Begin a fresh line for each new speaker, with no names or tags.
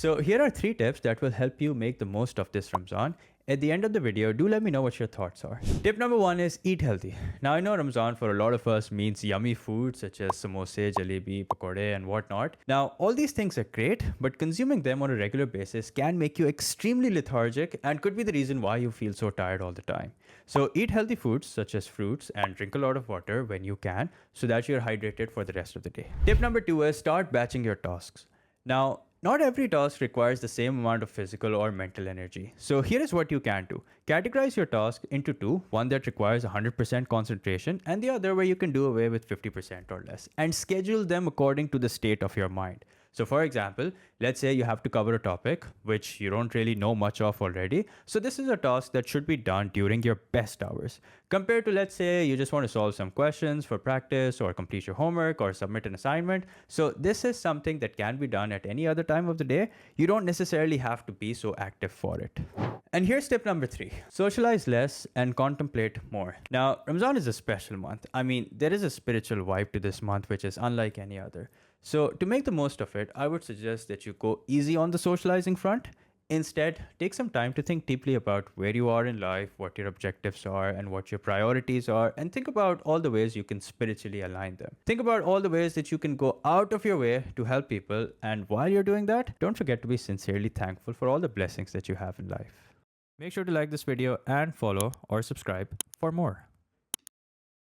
So here are 3 tips that will help you make the most of this Ramzan. At the end of the video, do let me know what your thoughts are. Tip number 1 is eat healthy. Now I know Ramzan for a lot of us means yummy food such as samosa, jalebi, pakode and whatnot. Now all these things are great, but consuming them on a regular basis can make you extremely lethargic and could be the reason why you feel so tired all the time. So eat healthy foods such as fruits and drink a lot of water when you can so that you're hydrated for the rest of the day. Tip number 2 is start batching your tasks. Now, not every task requires the same amount of physical or mental energy. So here is what you can do. Categorize your task into 2, one that requires 100% concentration and the other where you can do away with 50% or less, and schedule them according to the state of your mind. So for example, let's say you have to cover a topic which you don't really know much of already. So this is a task that should be done during your best hours. Compared to, let's say, you just want to solve some questions for practice or complete your homework or submit an assignment. So this is something that can be done at any other time of the day. You don't necessarily have to be so active for it. And here's tip number 3. Socialize less and contemplate more. Now, Ramadan is a special month. I mean, there is a spiritual vibe to this month which is unlike any other. So to make the most of it, I would suggest that you go easy on the socializing front. Instead, take some time to think deeply about where you are in life, what your objectives are, and what your priorities are, and think about all the ways you can spiritually align them. Think about all the ways that you can go out of your way to help people, and while you're doing that, don't forget to be sincerely thankful for all the blessings that you have in life. Make sure to like this video and follow or subscribe for more.